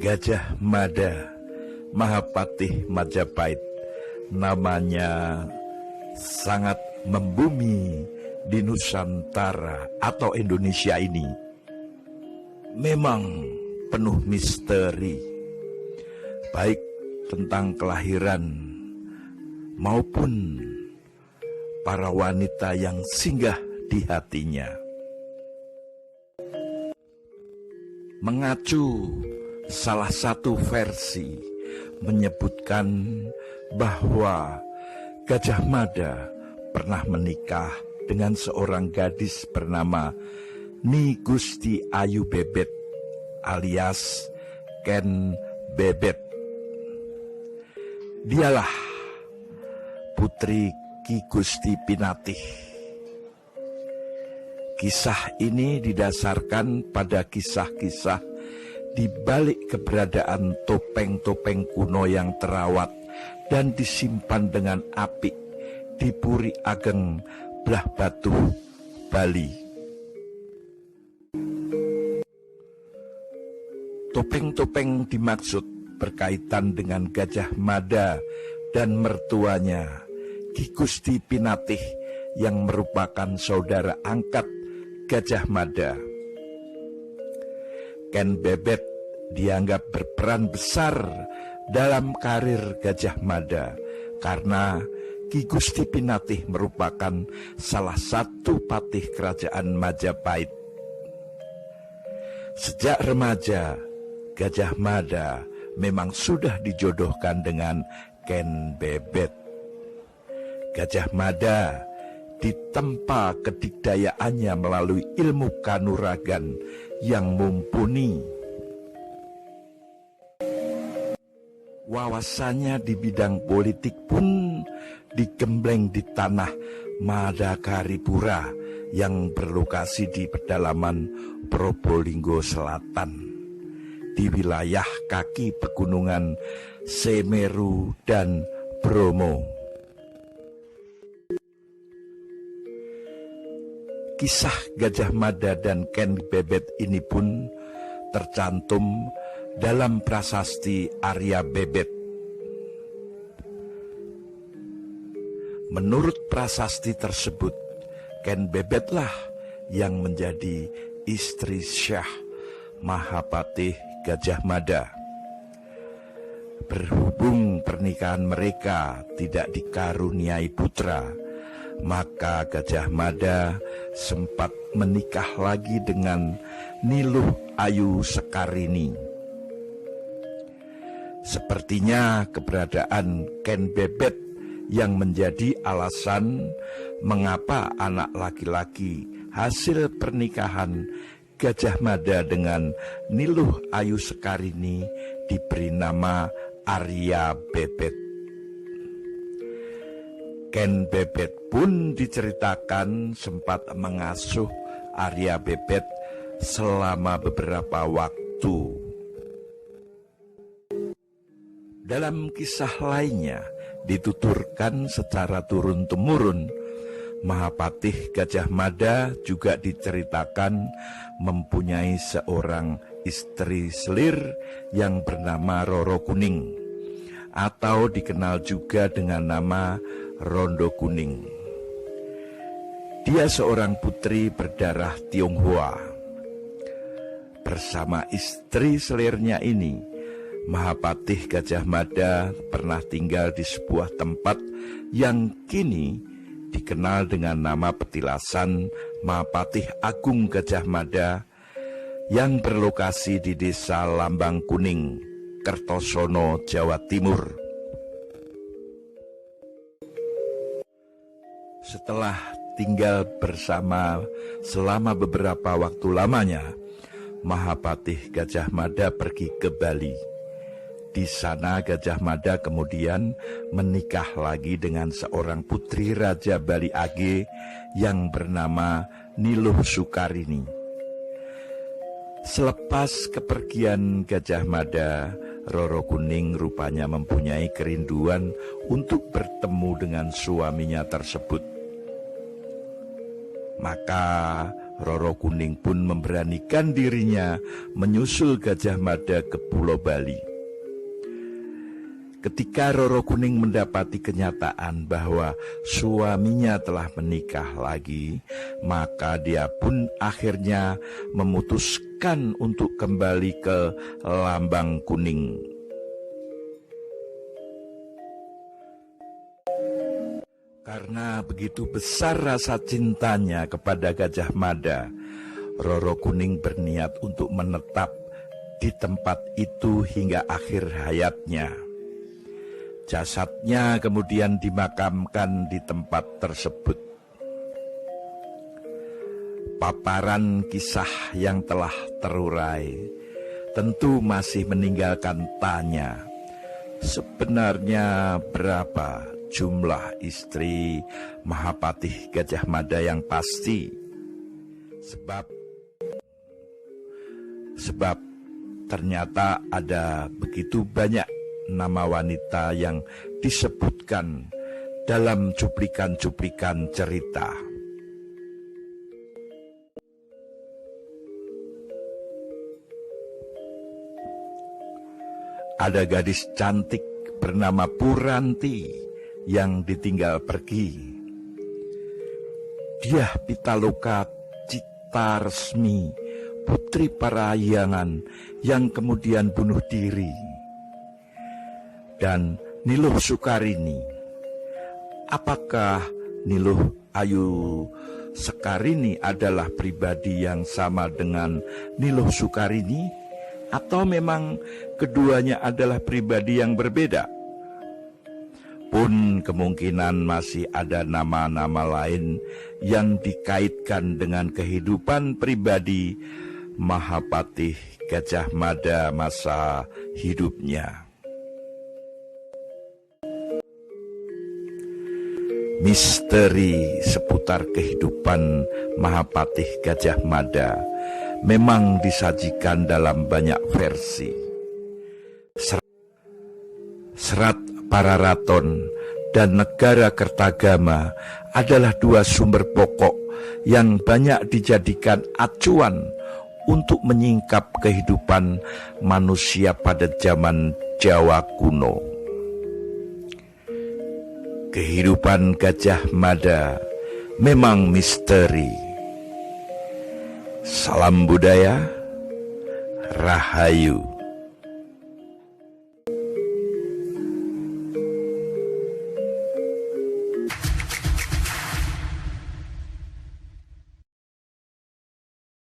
Gajah Mada, Mahapatih Majapahit, namanya sangat membumi di Nusantara atau Indonesia ini. Memang penuh misteri, baik tentang kelahiran maupun para wanita yang singgah di hatinya. Mengacu salah satu versi menyebutkan bahwa Gajah Mada pernah menikah dengan seorang gadis bernama Ni Gusti Ayu Bebet alias Ken Bebet. Dialah putri Ki Gusti Pinatih. Kisah ini didasarkan pada kisah-kisah di balik keberadaan topeng-topeng kuno yang terawat dan disimpan dengan apik di Puri Ageng Blah Batu, Bali. Topeng-topeng dimaksud berkaitan dengan Gajah Mada dan mertuanya Ki Gusti Pinatih yang merupakan saudara angkat Gajah Mada. Ken Bebet dianggap berperan besar dalam karir Gajah Mada karena Ki Gusti Pinatih merupakan salah satu patih kerajaan Majapahit. Sejak remaja, Gajah Mada memang sudah dijodohkan dengan Ken Bebet. Gajah Mada ditempa kedikdayaannya melalui ilmu kanuragan yang mumpuni. Wawasannya di bidang politik pun digembleng di tanah Madakaripura yang berlokasi di pedalaman Probolinggo Selatan, di wilayah kaki pegunungan Semeru dan Bromo. Kisah Gajah Mada dan Ken Bebet ini pun tercantum dalam prasasti Arya Bebet. Menurut prasasti tersebut, Ken Bebetlah yang menjadi istri Syah Mahapatih Gajah Mada. Berhubung pernikahan mereka tidak dikaruniai putra, maka Gajah Mada sempat menikah lagi dengan Niluh Ayu Sekarini. Sepertinya keberadaan Ken Bebet yang menjadi alasan mengapa anak laki-laki hasil pernikahan Gajah Mada dengan Niluh Ayu Sekarini diberi nama Arya Bebet. Ken Bebet pun diceritakan sempat mengasuh Arya Bebet selama beberapa waktu. Dalam kisah lainnya dituturkan secara turun-temurun, Mahapatih Gajah Mada juga diceritakan mempunyai seorang istri selir yang bernama Roro Kuning, atau dikenal juga dengan nama Rondo Kuning. Dia seorang putri berdarah Tionghoa. Bersama istri selirnya ini, Mahapatih Gajah Mada pernah tinggal di sebuah tempat yang kini dikenal dengan nama Petilasan Mahapatih Agung Gajah Mada yang berlokasi di Desa Lambang Kuning, Kertosono, Jawa Timur. Setelah tinggal bersama selama beberapa waktu lamanya, Mahapatih Gajah Mada pergi ke Bali. Di sana Gajah Mada kemudian menikah lagi dengan seorang putri Raja Bali Age yang bernama Niluh Sukarini. Selepas kepergian Gajah Mada, Roro Kuning rupanya mempunyai kerinduan untuk bertemu dengan suaminya tersebut. Maka Roro Kuning pun memberanikan dirinya menyusul Gajah Mada ke Pulau Bali. Ketika Roro Kuning mendapati kenyataan bahwa suaminya telah menikah lagi, maka dia pun akhirnya memutuskan untuk kembali ke Lambang Kuning. Karena begitu besar rasa cintanya kepada Gajah Mada, Roro Kuning berniat untuk menetap di tempat itu hingga akhir hayatnya. Jasadnya kemudian dimakamkan di tempat tersebut. Paparan kisah yang telah terurai tentu masih meninggalkan tanya, sebenarnya berapa jumlah istri Mahapatih Gajah Mada yang pasti? Sebab ternyata ada begitu banyak nama wanita yang disebutkan dalam cuplikan-cuplikan cerita. Ada gadis cantik bernama Puranti yang ditinggal pergi. Dyah Pitaloka Citaresmi, putri Parahyangan yang kemudian bunuh diri. Dan Niluh Sukarini. Apakah Niluh Ayu Sekarini adalah pribadi yang sama dengan Niluh Sukarini? Atau memang keduanya adalah pribadi yang berbeda? Pun kemungkinan masih ada nama-nama lain yang dikaitkan dengan kehidupan pribadi Mahapatih Gajah Mada masa hidupnya. Misteri seputar kehidupan Mahapatih Gajah Mada memang disajikan dalam banyak versi. Serat Pararaton dan Negara Kertagama adalah dua sumber pokok yang banyak dijadikan acuan untuk menyingkap kehidupan manusia pada zaman Jawa kuno. Kehidupan Gajah Mada memang misteri. Salam budaya, Rahayu.